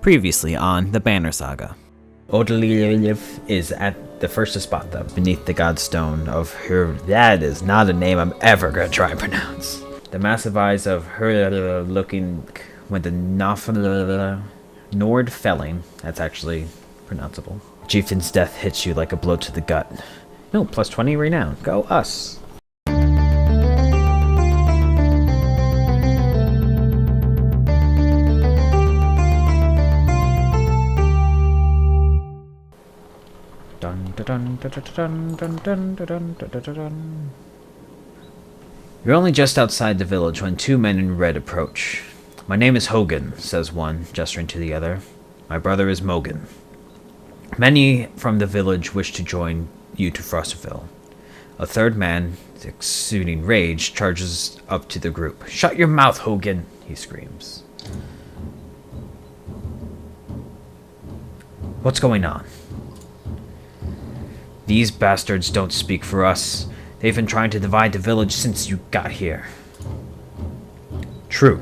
Previously on the Banner Saga. Odaliv is at the first Espada, beneath the godstone of her. That is not a name I'm ever gonna try and pronounce. The massive eyes of her looking when the Nord felling, that's actually pronounceable. Chieftain's death hits you like a blow to the gut. No, plus 20 renown. Go us. You're only just outside the village when two men in red approach. My name is Hogan, says one, gesturing to the other. My brother is Mogan. Many from the village wish to join you to Frosterville. A third man, exuding rage, charges up to the group. Shut your mouth, Hogan, he screams. What's going on? These bastards don't speak for us. They've been trying to divide the village since you got here. True.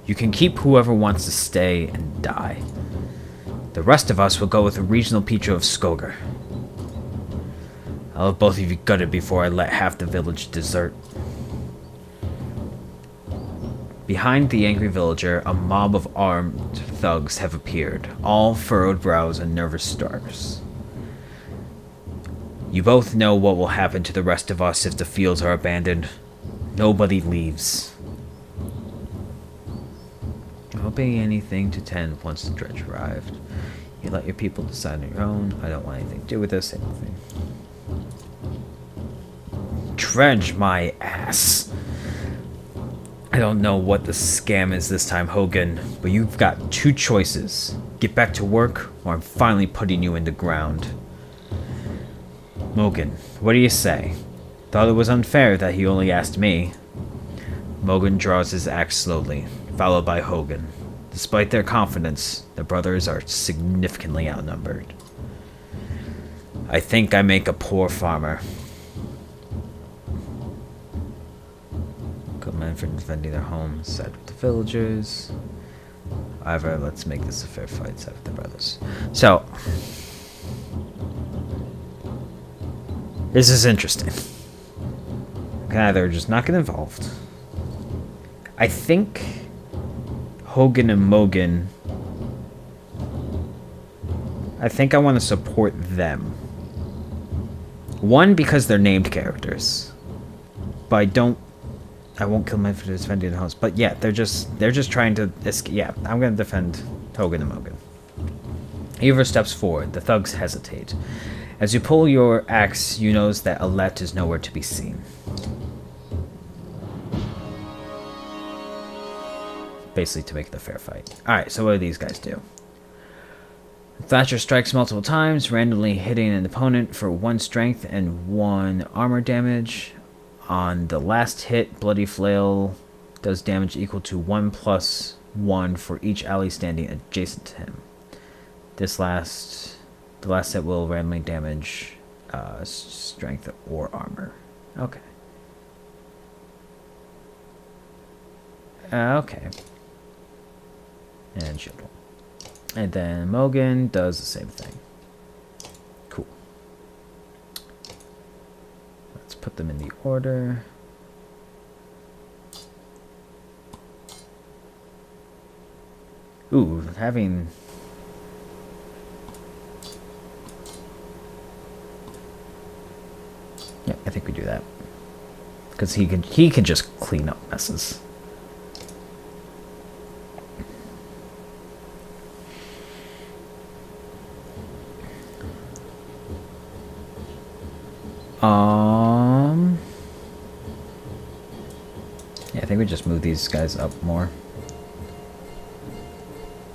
You can keep whoever wants to stay and die. The rest of us will go with the regional Picho of Skogar. I'll have both of you gutted before I let half the village desert. Behind the angry villager, a mob of armed thugs have appeared, all furrowed brows and nervous stars. You both know what will happen to the rest of us if the fields are abandoned. Nobody leaves. I'll pay anything to tend once the dredge arrived. You let your people decide on your own. I don't want anything to do with this. Anything. Dredge my ass. I don't know what the scam is this time, Hogan, but you've got two choices. Get back to work, or I'm finally putting you in the ground. Mogan, what do you say? Thought it was unfair that he only asked me. Mogan draws his axe slowly, followed by Hogan. Despite their confidence, the brothers are significantly outnumbered. I think I make a poor farmer. Good men for defending their homes, side with the villagers. However, let's make this a fair fight, side with the brothers. So, this is interesting. I can either just not get involved. I think Hogan and Mogan, I think I want to support them. One, because they're named characters. But I won't kill men for defending the house. But yeah, they're just trying to escape. Yeah, I'm going to defend Hogan and Mogan. Eivor steps forward. The thugs hesitate. As you pull your axe, you notice that Alette is nowhere to be seen. Basically to make it a fair fight. Alright, so what do these guys do? Thatcher strikes multiple times, randomly hitting an opponent for 1 strength and 1 armor damage. On the last hit, Bloody Flail does damage equal to 1+1 for each ally standing adjacent to him. The last set will randomly damage strength or armor. Okay. Okay. And shield wall. And then Mogan does the same thing. Cool. Let's put them in the order. Ooh, having... Yeah, I think we do that. Because he can just clean up messes. Yeah, I think we just move these guys up more.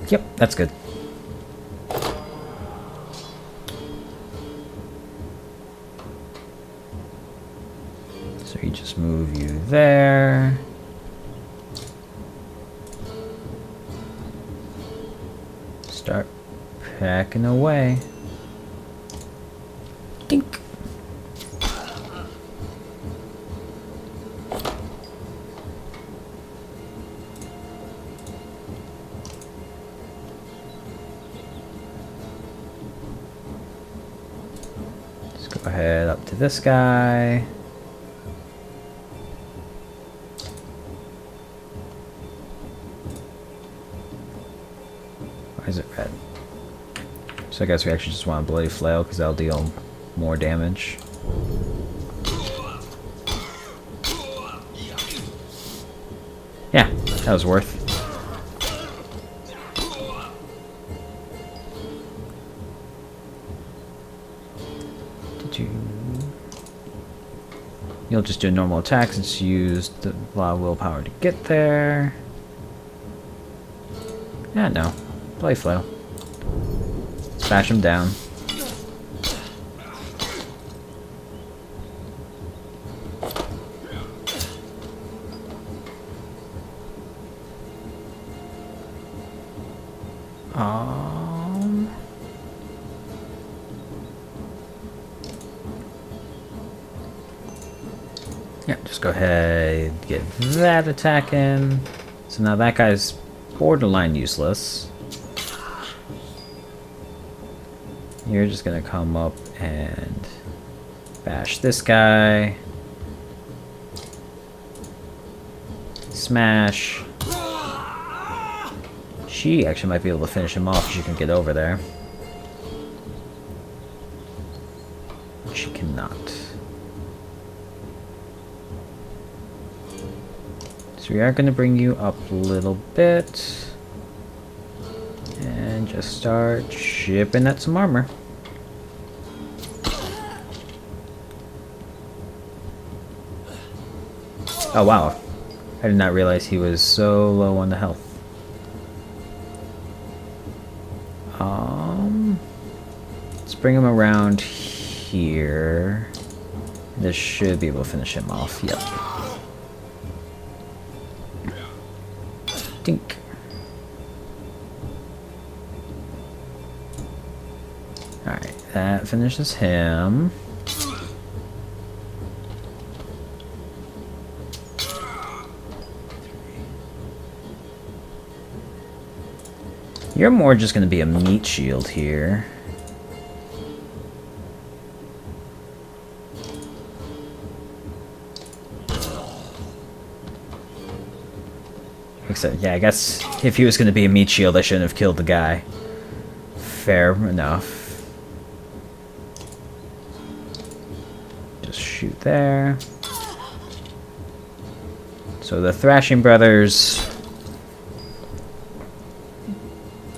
Yep, that's good. So you just move you there. Start packing away. Dink. Go ahead up to this guy. Why is it red? So I guess we actually just want a bloody flail because that'll deal more damage. Yeah, that was worth. You'll just do a normal attack since you used a lot of willpower to get there. Yeah, no. Bloody flail. Smash him down. Yeah, just go ahead and get that attack in. So now that guy's borderline useless. You're just gonna come up and bash this guy. Smash. She actually might be able to finish him off if she can get over there. She cannot. So we are going to bring you up a little bit. And just start chipping at some armor. Oh wow. I did not realize he was so low on the health. Let's bring him around here. This should be able to finish him off. Yep. Dink. Alright, that finishes him. You're more just going to be a meat shield here. Except, yeah, I guess if he was going to be a meat shield, I shouldn't have killed the guy. Fair enough. Just shoot there. So the Thrashing Brothers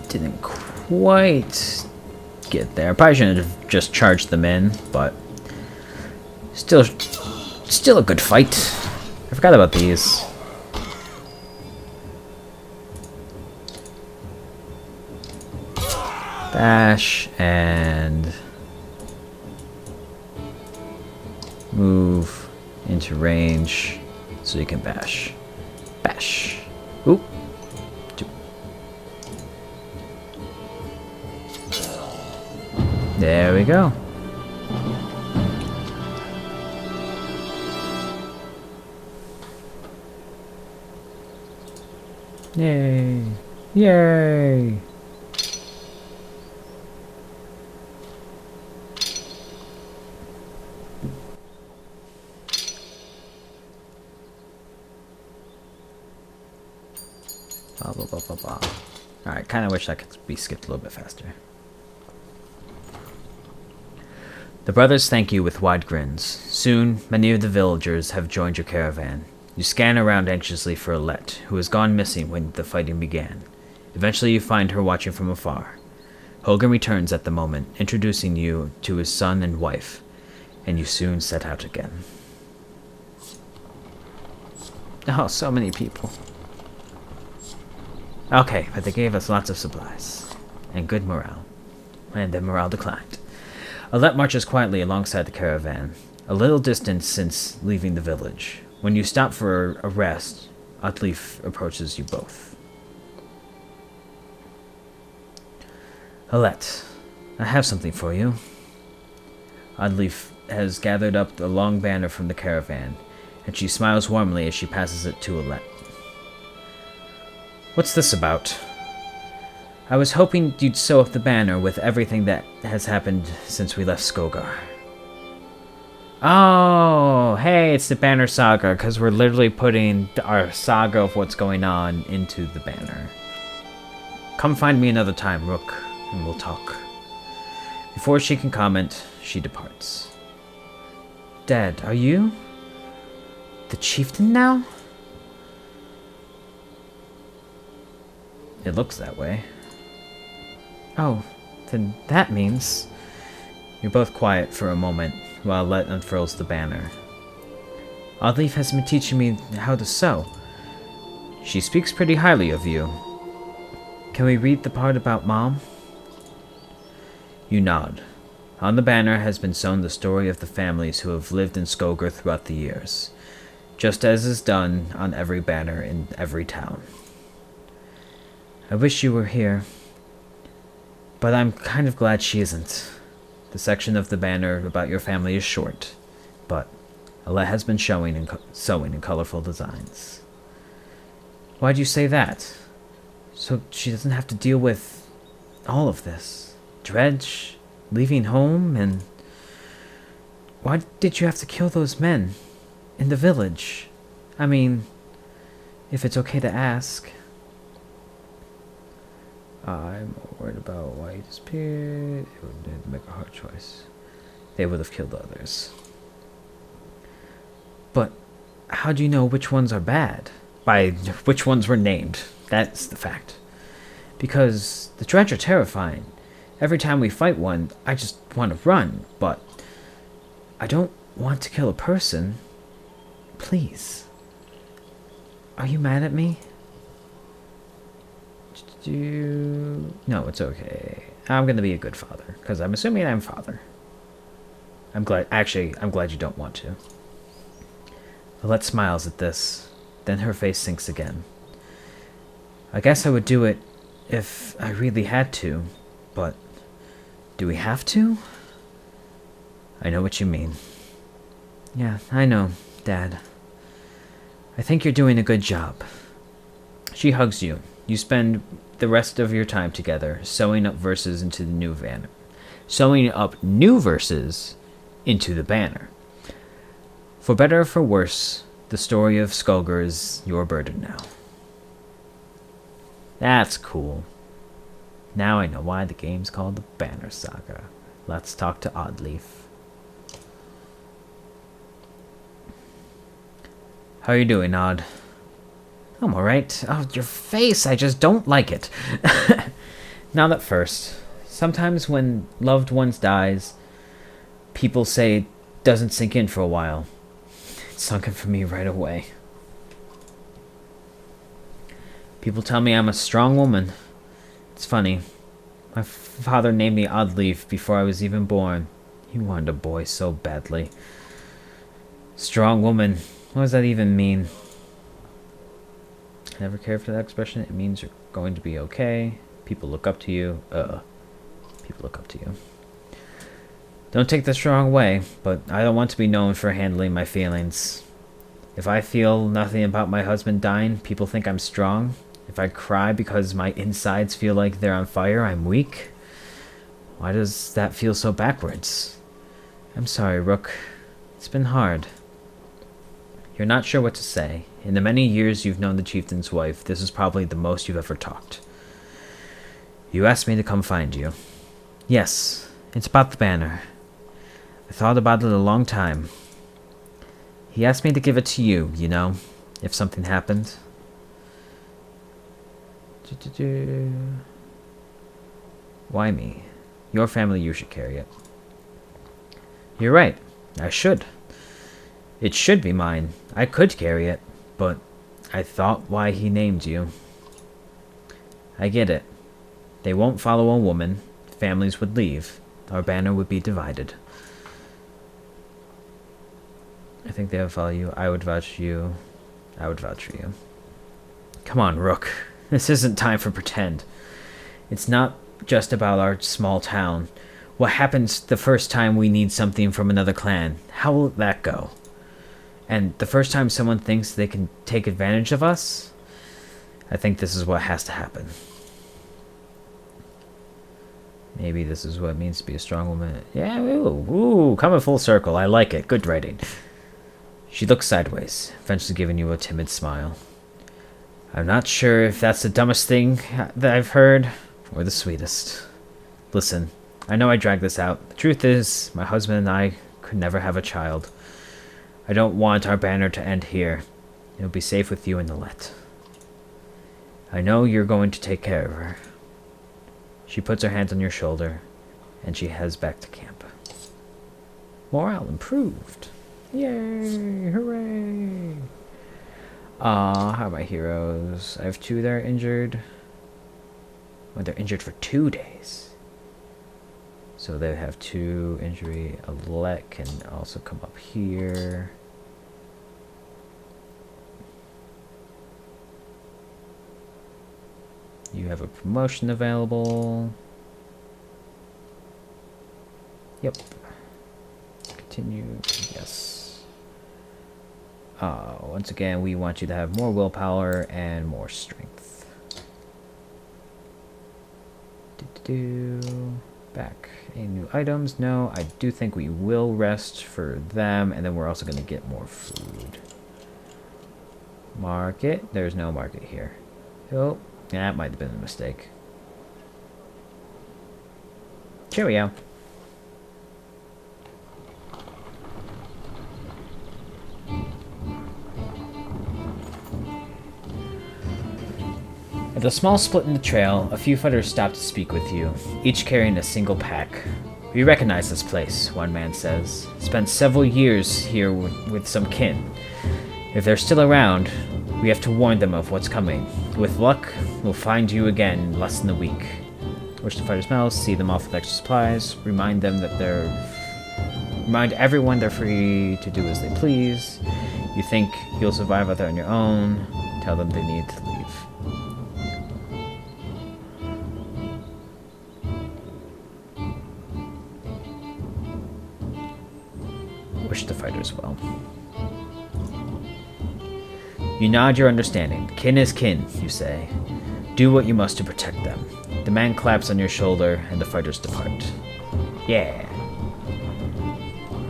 didn't quite get there. Probably shouldn't have just charged them in, but still a good fight. I forgot about these. Bash and move into range so you can bash. Bash. Oop. There we go. Yay. Yay. Blah, blah, blah, blah, blah. Alright, kind of wish I could be skipped a little bit faster. The brothers thank you with wide grins. Soon, many of the villagers have joined your caravan. You scan around anxiously for Alette, who has gone missing when the fighting began. Eventually you find her watching from afar. Hogan returns at the moment, introducing you to his son and wife, and you soon set out again. Oh, so many people. Okay, but they gave us lots of supplies, and good morale. And then morale declined. Alette marches quietly alongside the caravan, a little distance since leaving the village. When you stop for a rest, Atleaf approaches you both. Alette, I have something for you. Atleaf has gathered up the long banner from the caravan, and she smiles warmly as she passes it to Alette. What's this about? I was hoping you'd sew up the banner with everything that has happened since we left Skogar. Oh, hey, it's the banner saga, because we're literally putting our saga of what's going on into the banner. Come find me another time, Rook, and we'll talk. Before she can comment, she departs. Dad, are you the chieftain now? It looks that way. Oh, then that means... You're both quiet for a moment while Let unfurls the banner. Oddleaf has been teaching me how to sew. She speaks pretty highly of you. Can we read the part about Mom? You nod. On the banner has been sewn the story of the families who have lived in Skogar throughout the years, just as is done on every banner in every town. I wish you were here, but I'm kind of glad she isn't. The section of the banner about your family is short, but Alette has been sewing in colorful designs. Why'd you say that? So she doesn't have to deal with all of this. Dredge, leaving home, and... Why did you have to kill those men in the village? I mean, if it's okay to ask. I'm worried about why he disappeared. It would make a hard choice. They would have killed others. But how do you know which ones are bad? By which ones were named. That's the fact. Because the Dredge are terrifying. Every time we fight one, I just want to run, but I don't want to kill a person. Please. Are you mad at me? No, it's okay. I'm gonna be a good father, because I'm assuming I'm father. I'm glad you don't want to. Alette smiles at this, then her face sinks again. I guess I would do it if I really had to, but do we have to? I know what you mean. Yeah, I know, Dad. I think you're doing a good job. She hugs you. You spend the rest of your time together, sewing up verses into the new banner. Sewing up new verses into the banner. For better or for worse, the story of Skogar is your burden now. That's cool. Now I know why the game's called the Banner Saga. Let's talk to Oddleaf. How are you doing, Odd? I'm alright. Oh, your face, I just don't like it. Not at first. Sometimes when loved ones dies, people say it doesn't sink in for a while. It sunk in for me right away. People tell me I'm a strong woman. It's funny. My father named me Oddleaf before I was even born. He wanted a boy so badly. Strong woman. What does that even mean? I never cared for that expression. It means you're going to be okay. People look up to you. People look up to you. Don't take this the wrong way, but I don't want to be known for handling my feelings. If I feel nothing about my husband dying, people think I'm strong. If I cry because my insides feel like they're on fire, I'm weak. Why does that feel so backwards? I'm sorry, Rook. It's been hard. You're not sure what to say. In the many years you've known the chieftain's wife, this is probably the most you've ever talked. You asked me to come find you. Yes, it's about the banner. I thought about it a long time. He asked me to give it to you, you know, if something happened. Why me? Your family, you should carry it. You're right, I should. It should be mine. I could carry it, but I thought why he named you. I get it. They won't follow a woman. Families would leave. Our banner would be divided. I think they would follow you. I would vouch for you. I would vouch for you. Come on, Rook. This isn't time for pretend. It's not just about our small town. What happens the first time we need something from another clan? How will that go? And the first time someone thinks they can take advantage of us, I think this is what has to happen. Maybe this is what it means to be a strong woman. Yeah, ooh, coming full circle. I like it. Good writing. She looks sideways, eventually giving you a timid smile. I'm not sure if that's the dumbest thing that I've heard, or the sweetest. Listen, I know I dragged this out. The truth is, my husband and I could never have a child. I don't want our banner to end here. It'll be safe with you and Nilette. I know you're going to take care of her. She puts her hands on your shoulder, and she heads back to camp. Morale improved. Yay! Hooray! How are my heroes? I have 2 that are injured. Well, they're injured for 2 days. So they have 2 injury. Alette can also come up here. You have a promotion available. Yep. Continue. Yes. Once again, we want you to have more willpower and more strength. Back. Any new items? No. I do think we will rest for them, and then we're also going to get more food. Market. There's no market here. Oh. Yeah, that might have been a mistake. Cheerio. At a small split in the trail, a few fighters stop to speak with you, each carrying a single pack. We recognize this place, one man says. Spent several years here with some kin. If they're still around, we have to warn them of what's coming. With luck, we'll find you again in less than a week. Wish the fighters well, see them off with extra supplies, remind everyone they're free to do as they please. You think you'll survive out there on your own, tell them they need to leave. Wish the fighters well. You nod your understanding. Kin is kin, you say. Do what you must to protect them. The man claps on your shoulder, and the fighters depart. Yeah.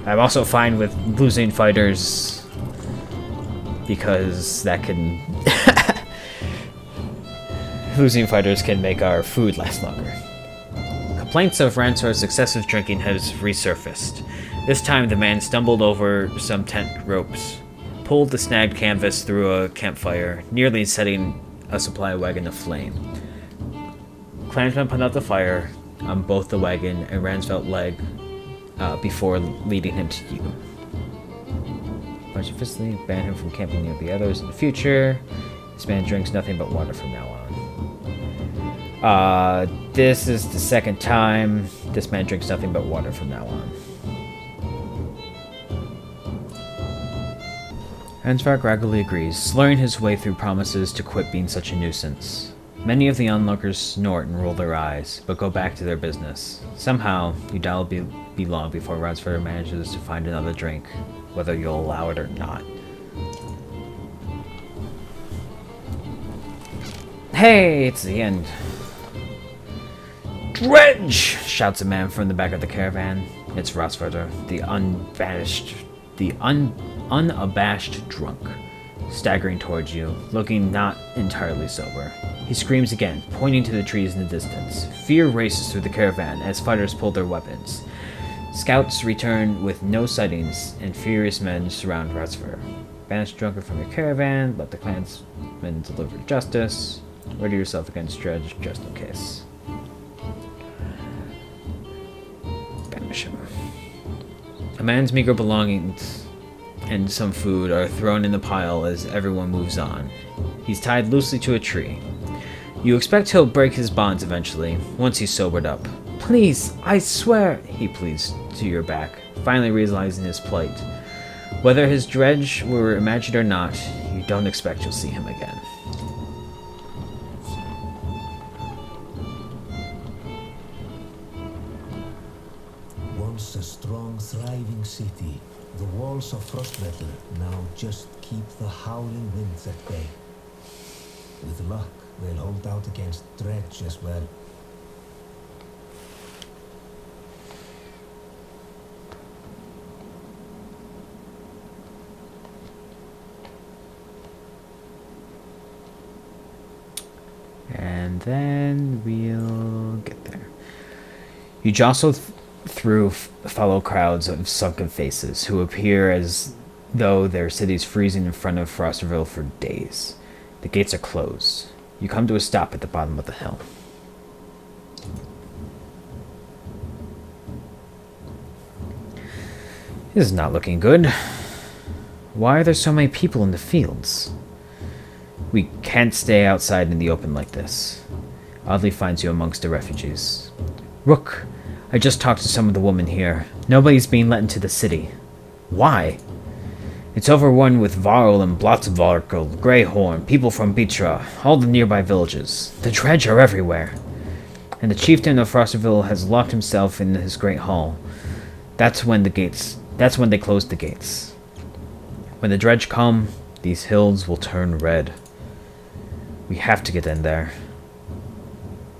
I'm also fine with losing fighters, because that can... losing fighters can make our food last longer. Complaints of Ransor's excessive drinking has resurfaced. This time the man stumbled over some tent ropes, pulled the snagged canvas through a campfire, nearly setting a supply wagon aflame. Clansmen put out the fire on both the wagon and Ransfeld leg before leading him to you. Bunch of Fisley ban him from camping near the others in the future. This man drinks nothing but water from now on. This is the second time this man drinks nothing but water from now on. Ransfeld gradually agrees, slurring his way through promises to quit being such a nuisance. Many of the onlookers snort and roll their eyes, but go back to their business. Somehow, you doubt it'll be long before Ransfeld manages to find another drink, whether you'll allow it or not. Hey, it's the end. Dredge! Shouts a man from the back of the caravan. It's Rossfurter, the unabashed drunk, staggering towards you, looking not entirely sober. He screams again, pointing to the trees in the distance. Fear races through the caravan as fighters pull their weapons. Scouts return with no sightings, and furious men surround Rossfurter. Banish the drunkard from your caravan, let the clansmen deliver justice. Ready yourself against Dredge, just in case. Banish him. A man's meager belongings and some food are thrown in the pile as everyone moves on. He's tied loosely to a tree. You expect he'll break his bonds eventually, once he's sobered up. Please, I swear, he pleads to your back, finally realizing his plight. Whether his dredge were imagined or not, you don't expect you'll see him again. Once a strong, thriving city, the walls of Frostweather now just keep the howling winds at bay. With luck, they'll hold out against Dredge as well. then we'll get there. You jostle through fellow crowds of sunken faces who appear as though their city's freezing in front of Fosterville for days. The gates are closed. You come to a stop at the bottom of the hill. This is not looking good. Why are there so many people in the fields? We can't stay outside in the open like this. Audley finds you amongst the refugees. Rook, I just talked to some of the women here. Nobody's being let into the city. Why? It's overrun with Varl and Blotzvarkel, Greyhorn, people from Bitra, all the nearby villages. The dredge are everywhere. And the chieftain of Fosterville has locked himself in his great hall. That's when they close the gates. When the dredge come, these hills will turn red. We have to get in there.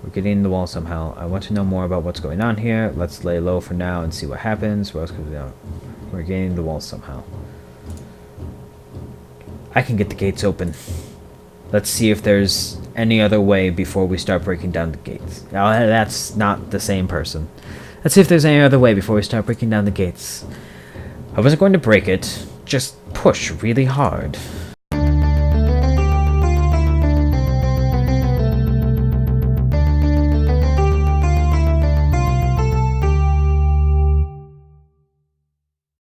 We're getting in the wall somehow. I want to know more about what's going on here. Let's lay low for now and see what happens. What else could we do? We're getting the wall somehow. I can get the gates open. Let's see if there's any other way before we start breaking down the gates. Now, that's not the same person. Let's see if there's any other way before we start breaking down the gates. I wasn't going to break it. Just push really hard.